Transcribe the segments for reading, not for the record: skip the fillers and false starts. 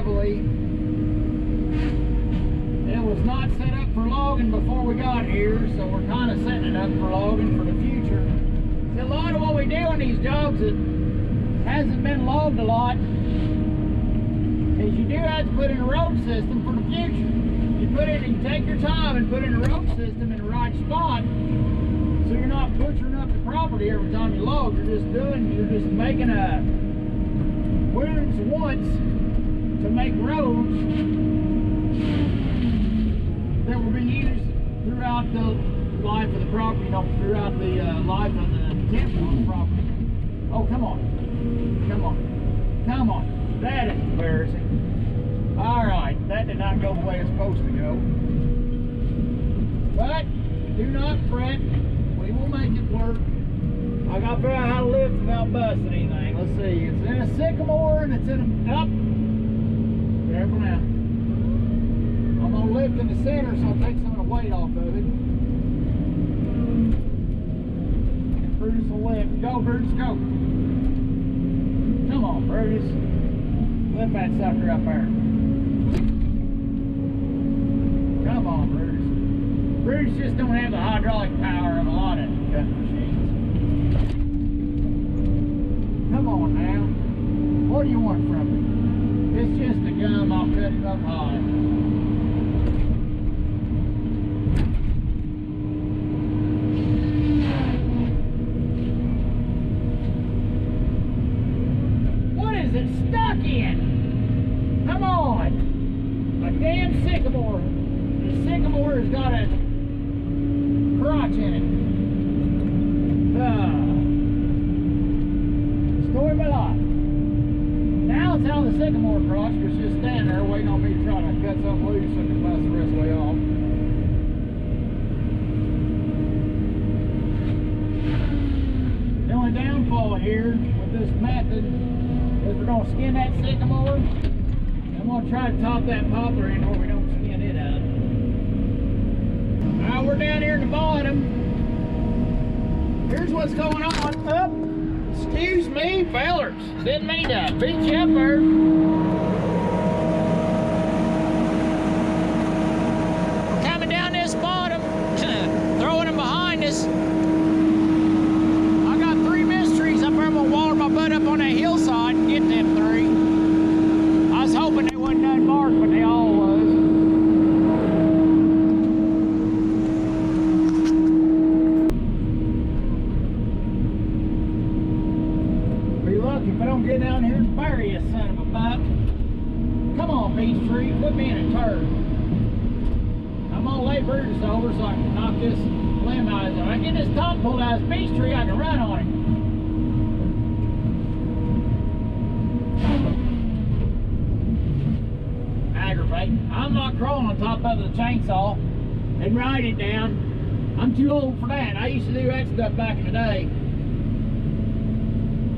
heavily. It was not set up for logging before we got here, so we're kind of setting it up for logging for the future. See, a lot of what we do on these jobs that hasn't been logged a lot is you do have to put in a road system for the future. You take your time and put in a road system in the right spot, so you're not butchering up the property every time you log. You're just making wounds once to make roads that will be used throughout the life of the property, throughout the life of the timber on the property. Oh, come on. That is embarrassing. Alright, that did not go the way it's supposed to go. But, do not fret. We will make it work. I got to figure out how to lift without busting anything. Let's see. It's in a sycamore and it's in a... Up. Careful now. I'm going to lift in the center so I'll take some of the weight off of it. Brutus will lift. Go, Brutus, go. Come on, Brutus. Lift that sucker up there. Come on, Brutus. Brutus just don't have the hydraulic power of a lot of cutting machines. Come on now. What do you want from me? It's just a gum. I'll cut it up high. What is it stuck in? Come on. A damn sycamore. The sycamore has got a crotch in it. Story of my life. Now it's out of the sycamore crotch, but it's just standing there waiting on me to try to cut something loose and it bust the rest of the way off. The only downfall here with this method is we're going to skin that sycamore. I'm going to try to top that poplar in where we don't skin it up. Now we're down here in the bottom. Here's what's going on. Up. Excuse me, fellers. Didn't mean to beat you up there. We're coming down this bottom, throwing them behind us. I got 3 mysteries up there. I'm going to water my butt up on that hillside and get them 3. I was hoping they wasn't done marked, but they all was. If I don't get down here and bury you, son of a buck. Come on, beech tree, quit being a turd. I'm gonna lay Brutus over so I can knock this limb out of it. When I get this top pulled out of this beech tree, I can run on it. Aggravating. I'm not crawling on top of the chainsaw and ride it down. I'm too old for that. I used to do that stuff back in the day.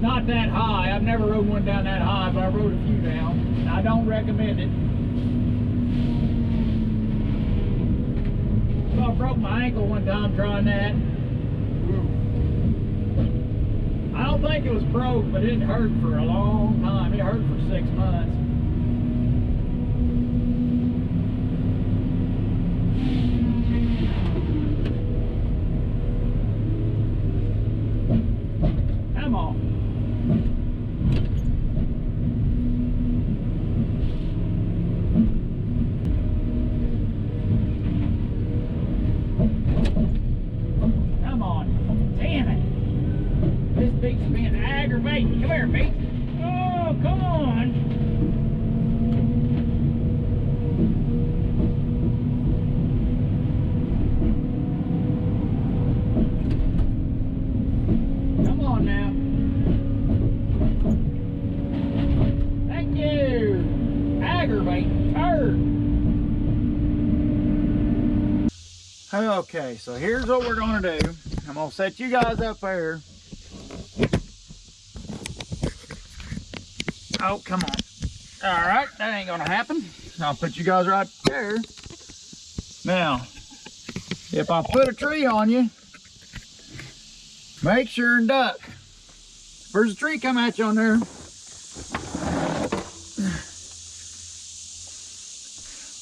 Not that high. I've never rode one down that high, but I rode a few down. I don't recommend it. So I broke my ankle one time trying that. I don't think it was broke, but it hurt for a long time. It hurt for 6 months. Come on. Beach is being aggravating. Come here, Beach. Oh, come on. Come on now. Thank you. Aggravating turd. Okay, so here's what we're going to do. I'm going to set you guys up there. Oh, come on. All right, that ain't gonna happen. I'll put you guys right there. Now, if I put a tree on you, make sure and duck. If there's a tree come at you on there,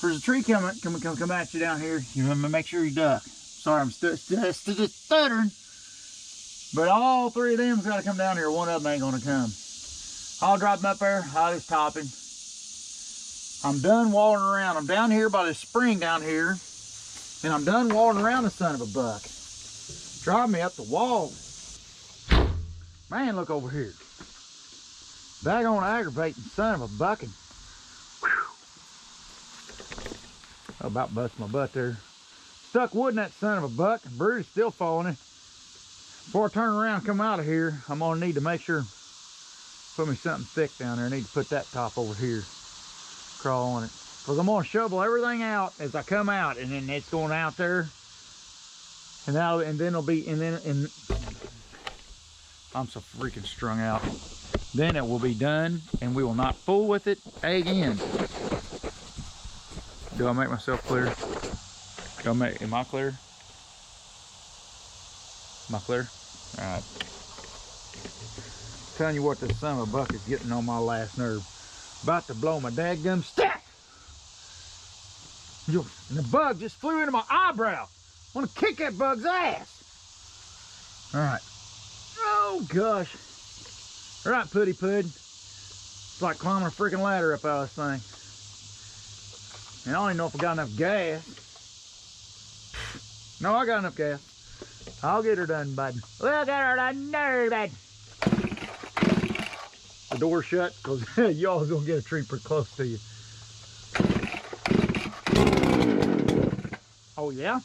there's a tree come at you down here, you have to make sure you duck. Sorry, I'm stuttering. But all three of them's got to come down here. One of them ain't gonna come. I'll drop them up there. I'll just top him. I'm done walling around. I'm down here by this spring down here, and I'm done walling around the son of a buck. Drive me up the wall. Man, look over here. Daggone aggravating son of a bucking. I about bust my butt there. Stuck wood in that son of a buck. Bruce still falling in. Before I turn around and come out of here, I'm gonna need to make sure, put me something thick down there. I need to put that top over here. Crawl on it. Because I'm gonna shovel everything out as I come out, and then it's going out there. And then it'll be, and I'm so freaking strung out. Then it will be done, and we will not fool with it again. Do I make myself clear? Am I clear? Am I clear? Alright. Telling you what, this son of a buck is getting on my last nerve. About to blow my dadgum stack! And the bug just flew into my eyebrow. I want to kick that bug's ass. Alright. Oh gosh. Alright, putty pud. It's like climbing a freaking ladder up out of this thing. And I don't even know if I got enough gas. No, I got enough gas. I'll get her done, bud. We'll get her done, bud. The door shut, because y'all gonna get a tree pretty close to you. Oh yeah?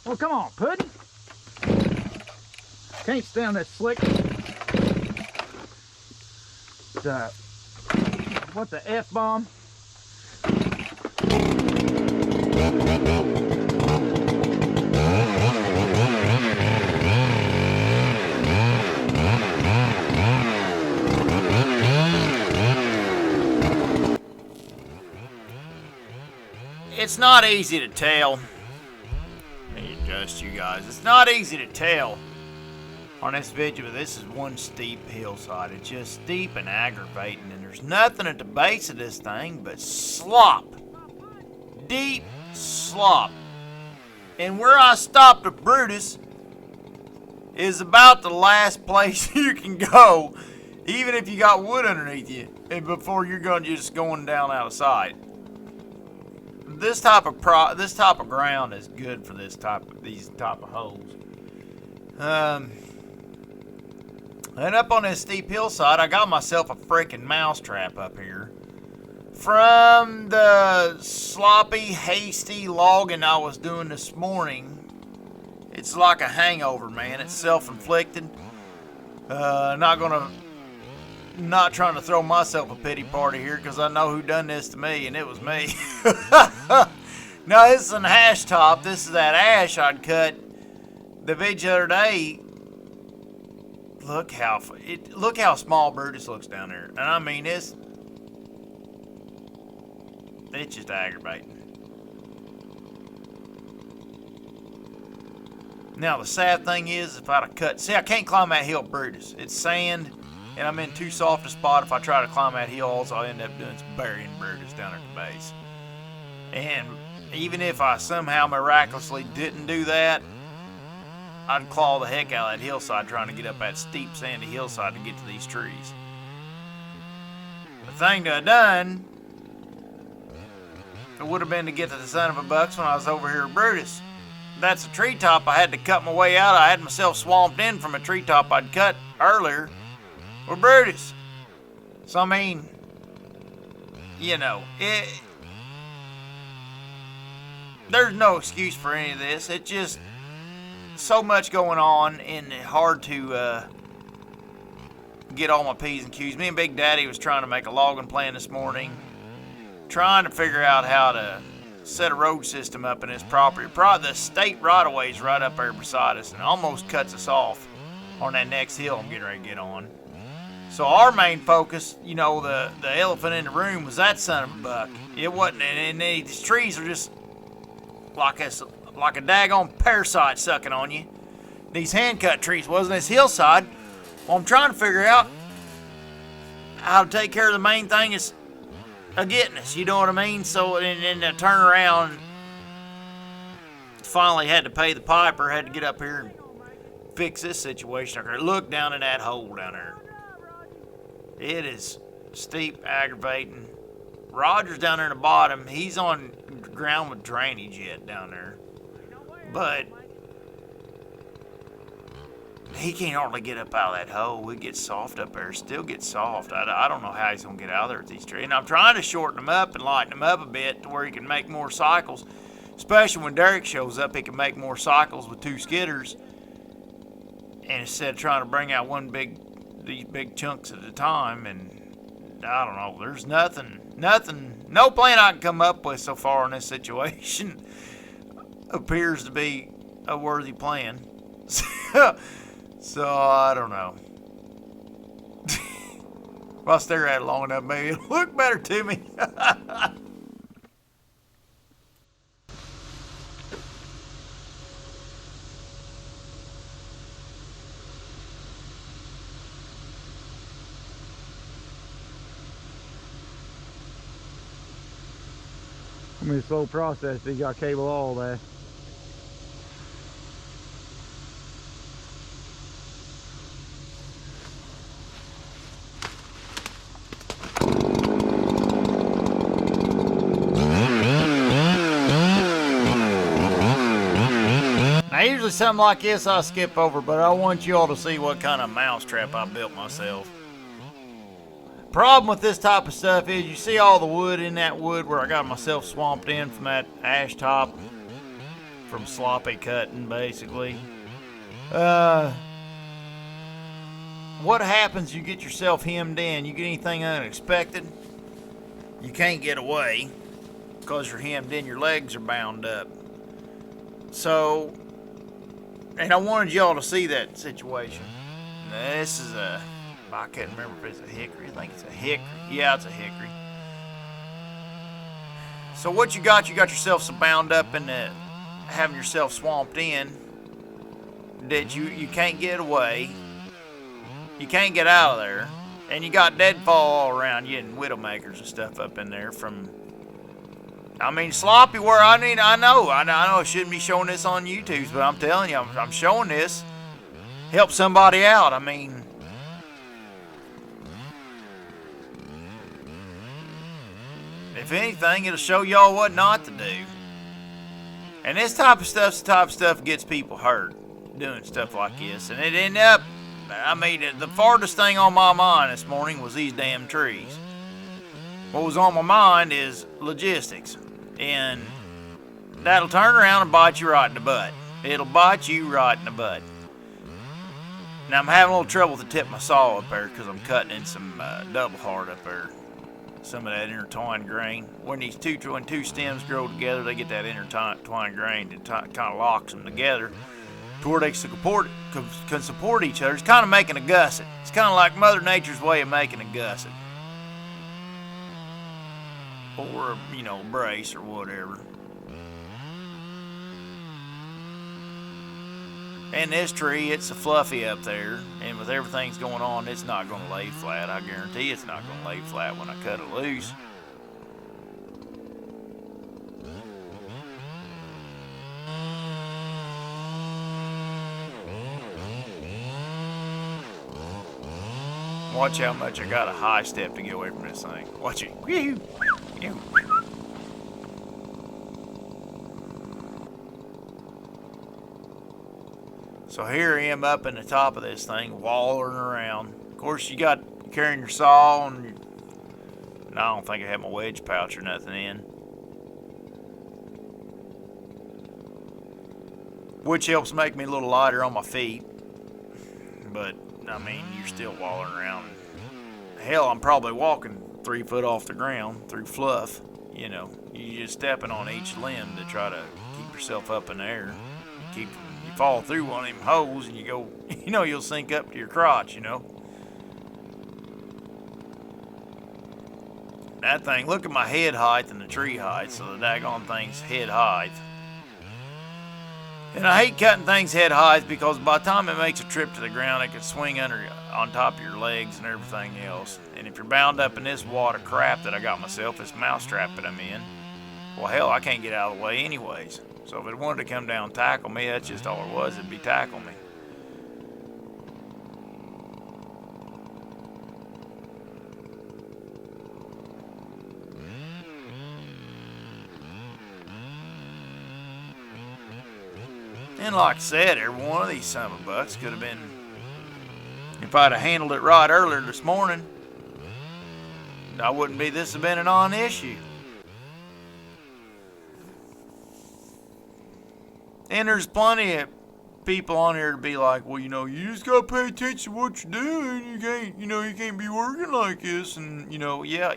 Well, come on, pudding. Can't stand that slick. What the F-bomb? It's not easy to tell. Let me adjust you guys. It's not easy to tell on this video, but this is one steep hillside. It's just steep and aggravating, and there's nothing at the base of this thing but slop. Deep slop. And where I stopped at Brutus is about the last place you can go, even if you got wood underneath you, and before you're just going down out of sight. This type of ground is good for these type of holes. And up on this steep hillside, I got myself a freaking mouse trap up here. From the sloppy, hasty logging I was doing this morning, it's like a hangover, man. It's self-inflicted. Not trying to throw myself a pity party here, because I know who done this to me, and it was me. Now, this is an ash top. This is that ash I'd cut the video the other day. Look how small Brutus looks down there. And I mean, it's just aggravating. Now, the sad thing is, if I'd have cut... See, I can't climb that hill, Brutus. It's sand, and I'm in too soft a spot. If I try to climb that hill, all I'll end up doing is burying Brutus down at the base. And even if I somehow miraculously didn't do that, I'd claw the heck out of that hillside trying to get up that steep, sandy hillside to get to these trees. The thing to have done, it would have been to get to the son of a bucks when I was over here at Brutus. That's a treetop I had to cut my way out. I had myself swamped in from a treetop I'd cut earlier with Brutus. So, I mean, you know, there's no excuse for any of this. It's just so much going on, and hard to get all my P's and Q's. Me and Big Daddy was trying to make a logging plan this morning, trying to figure out how to set a road system up in his property. The state right-of-way is right up there beside us, and almost cuts us off on that next hill I'm getting ready to get on. So our main focus, you know, the elephant in the room, was that son of a buck. It wasn't, and these trees are just like a daggone parasite sucking on you. These hand-cut trees wasn't this hillside. Well, I'm trying to figure out how to take care of the main thing is getting us, you know what I mean? So, and I turn around, finally had to pay the piper, had to get up here and fix this situation. I look down in that hole down there. It is steep, aggravating. Roger's down there in the bottom. He's on ground with drainage yet down there. But he can't hardly get up out of that hole. It gets soft up there. Still gets soft. I don't know how he's going to get out of there with these trees. And I'm trying to shorten him up and lighten him up a bit to where he can make more cycles. Especially when Derek shows up, he can make more cycles with 2 skidders. And instead of trying to bring out these big chunks at a time, and I don't know, there's no plan I can come up with so far in this situation appears to be a worthy plan. So I don't know. If I stare at it long enough, maybe it'll look better to me. I mean, slow process, but you got cable all there. Now, usually something like this I skip over, but I want you all to see what kind of mousetrap I built myself. Problem with this type of stuff is you see all the wood in that wood where I got myself swamped in from that ash top from sloppy cutting, basically. What happens, you get yourself hemmed in, you get anything unexpected, you can't get away because you're hemmed in, your legs are bound up. So, and I wanted y'all to see that situation. Now, this is I can't remember if it's a hickory. I think it's a hickory. Yeah, it's a hickory. So what you got yourself so bound up in having yourself swamped in that you can't get away. You can't get out of there. And you got deadfall all around you and widowmakers and stuff up in there from, I mean, sloppy where I know I shouldn't be showing this on YouTube, but I'm telling you, I'm showing this. Help somebody out. I mean, if anything, it'll show y'all what not to do. And this type of stuff's the type of stuff gets people hurt doing stuff like this. And it ended up, I mean, the farthest thing on my mind this morning was these damn trees. What was on my mind is logistics. And that'll turn around and bite you right in the butt. It'll bite you right in the butt. Now, I'm having a little trouble with the tip of my saw up there because I'm cutting in some double hard up there. Some of that intertwined grain. When two stems grow together, they get that intertwined grain that kind of locks them together to where they can support each other. It's kind of making a gusset. It's kind of like Mother Nature's way of making a gusset. Or, a brace or whatever. And this tree, it's a fluffy up there, and with everything's going on, it's not going to lay flat. I guarantee it's not going to lay flat when I cut it loose. Watch how much I got a high step to get away from this thing. Watch it. So here I am up in the top of this thing, wallering around. Of course, you got carrying your saw, and I don't think I have my wedge pouch or nothing in. Which helps make me a little lighter on my feet. But, I mean, you're still wallering around. Hell, I'm probably walking 3 foot off the ground through fluff. You're just stepping on each limb to try to keep yourself up in the air. You fall through one of them holes and you go, you'll sink up to your crotch, That thing, look at my head height and the tree height, so the daggone thing's head height. And I hate cutting things head high because by the time it makes a trip to the ground, it can swing on top of your legs and everything else. And if you're bound up in this wad of crap that I got myself, this mousetrap that I'm in, well, hell, I can't get out of the way anyways. So if it wanted to come down and tackle me, that's just all it was. It'd be tackle me. And like I said, every one of these son of a bucks could have been, if I'd have handled it right earlier this morning, I wouldn't be, this have been a non-issue. And there's plenty of people on here to be like, well, you know, you just gotta pay attention to what you're doing. You can't be working like this. And, you know, in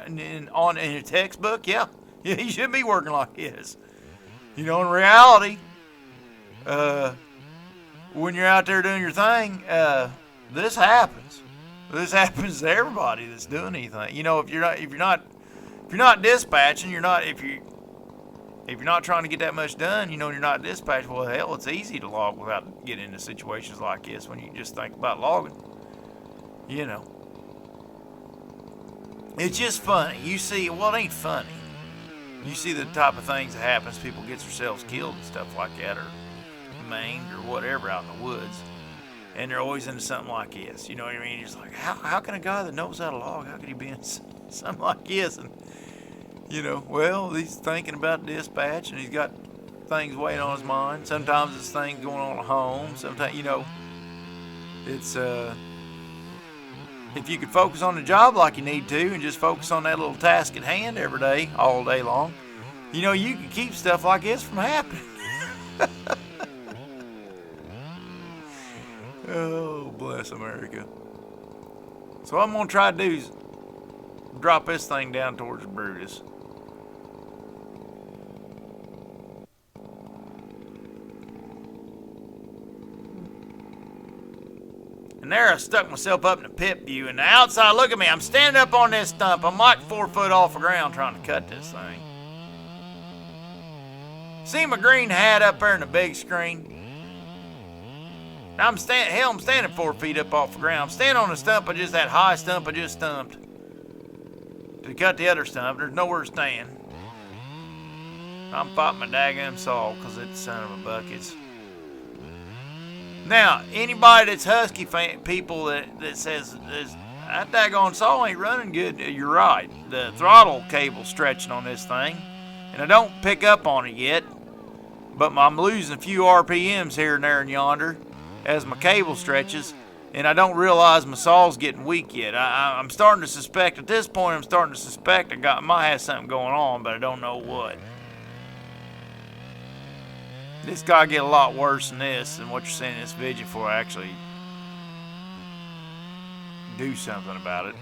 a textbook, yeah, you should be working like this. You know, in reality, when you're out there doing your thing, this happens. This happens to everybody that's doing anything. You know, if you're not dispatching, if you're not trying to get that much done, you know, and you're not dispatching, well, hell, it's easy to log without getting into situations like this when you just think about logging. You know, it's just funny. You see, well, it ain't funny. You see the type of things that happens. People get themselves killed and stuff like that, or maimed or whatever out in the woods, and they're always into something like this. You know what I mean? It's like, how can a guy that knows how to log, how could he be in something like this? And you know, well, he's thinking about dispatch, and he's got things weighing on his mind. Sometimes it's things going on at home. Sometimes, you know, it's if you could focus on the job like you need to, and just focus on that little task at hand every day, all day long, you know, you can keep stuff like this from happening. Oh, bless America. So what I'm going to try to do is drop this thing down towards Brutus. And there I stuck myself up in the pit view. And the outside, look at me. I'm standing up on this stump. I'm like 4 foot off the ground trying to cut this thing. See my green hat up there in the big screen? I'm standing 4 feet up off the ground. I'm standing on the stump of just that high stump I just stumped. To cut the other stump, there's nowhere to stand. I'm fighting my daggum saw because it's son of a buckets. Now, anybody that's Husky people that says that daggone saw ain't running good, you're right. The throttle cable's stretching on this thing, and I don't pick up on it yet, but I'm losing a few RPMs here and there and yonder as my cable stretches, and I don't realize my saw's getting weak yet. I'm starting to suspect, at this point, I might have something going on, but I don't know what. This gotta get a lot worse than this, than what you're seeing in this video before I actually do something about it.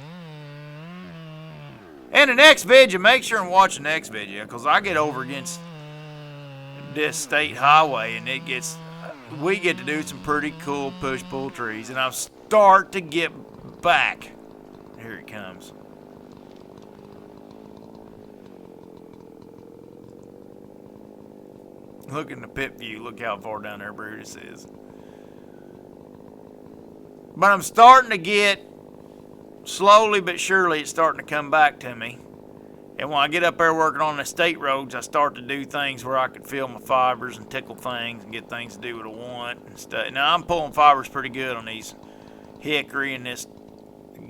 And the next video, make sure and watch the next video, because I get over against this state highway, and we get to do some pretty cool push-pull trees, and I'm starting to get back. Here it comes. Look in the pit view. Look how far down there Brutus is. But I'm starting to get, slowly but surely, it's starting to come back to me. And when I get up there working on the state roads, I start to do things where I can feel my fibers and tickle things and get things to do what I want and stuff. Now, I'm pulling fibers pretty good on these hickory and this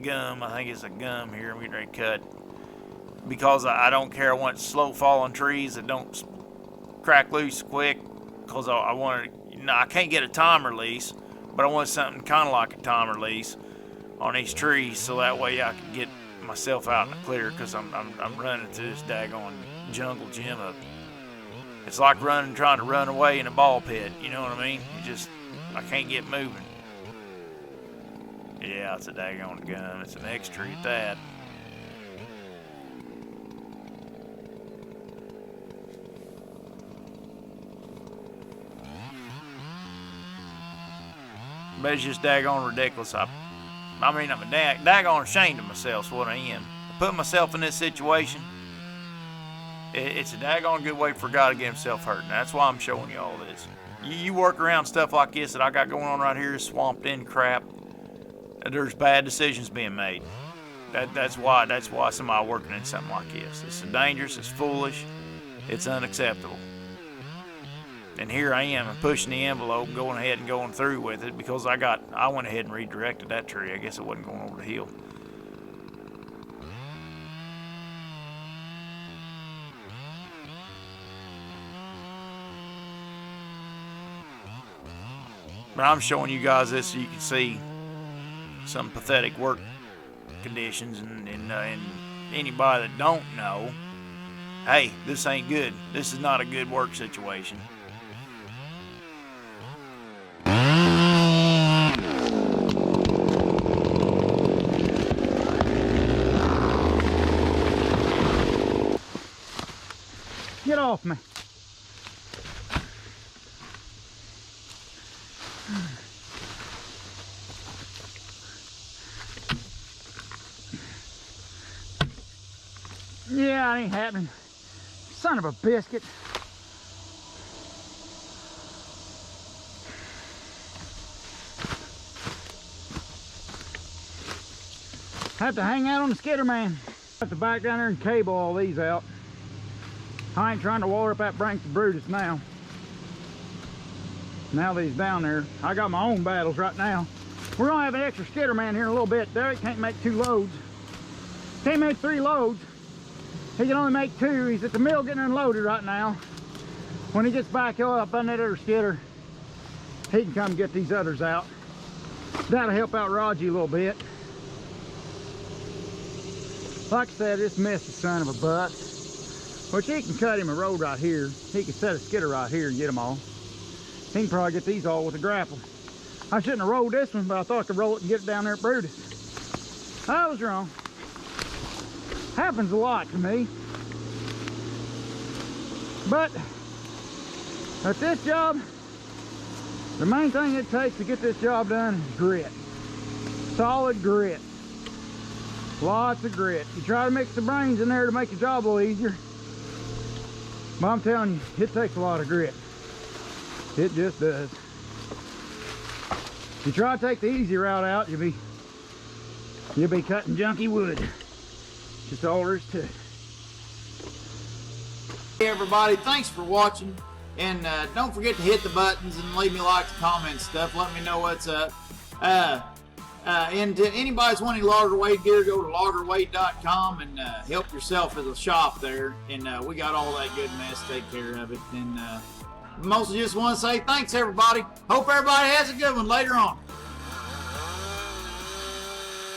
gum. I think it's a gum here. I'm getting ready to cut. Because I don't care. I want slow falling trees that don't crack loose quick. Because I want to, I can't get a time release, but I want something kind of like a time release on these trees, so that way I can get myself out in the clear, because I'm running through this daggone jungle gym up. It's like trying to run away in a ball pit, you know what I mean? I can't get moving. Yeah, it's a daggone gun. It's an X tree at that. But it's just daggone ridiculous. I'm a daggone ashamed of myself is what I am. I put myself in this situation. It's a daggone good way for a guy to get himself hurt. And that's why I'm showing you all this. You work around stuff like this that I got going on right here, swamped in crap. There's bad decisions being made. That's why somebody working in something like this. It's dangerous. It's foolish. It's unacceptable. And here I am pushing the envelope, going ahead and going through with it because I went ahead and redirected that tree. I guess it wasn't going over the hill. But I'm showing you guys this so you can see some pathetic work conditions, and anybody that don't know, hey, this ain't good. This is not a good work situation. Get off me. Yeah, it ain't happening. Son of a biscuit. Have to hang out on the skidder, man. Have to back down there and cable all these out. I ain't trying to water up that Branks Brutus now. Now that he's down there, I got my own battles right now. We're gonna have an extra skidder man here in a little bit. Derek can't make 2 loads. Can't make 3 loads. He can only make 2. He's at the mill getting unloaded right now. When he gets back up on that other skidder, he can come get these others out. That'll help out Raji a little bit. Like I said, this mess is son of a bust. Which he can cut him a road right here. He can set a skidder right here and get them all. He can probably get these all with a grapple. I shouldn't have rolled this one, but I thought I could roll it and get it down there at Brutus. I was wrong. Happens a lot to me. But at this job, the main thing it takes to get this job done is grit. Solid grit. Lots of grit. You try to mix the brains in there to make the job a little easier. But I'm telling you, it takes a lot of grit. It just does. If you try to take the easy route out, you'll be cutting junky wood. Just all there is to it. Hey everybody, thanks for watching. And don't forget to hit the buttons and leave me likes, comments, stuff. Let me know what's up. And to anybody's wanting logger weight gear, go to loggerweight.com and help yourself at the shop there. And we got all that good mess. Take care of it. And mostly just want to say thanks, everybody. Hope everybody has a good one later on.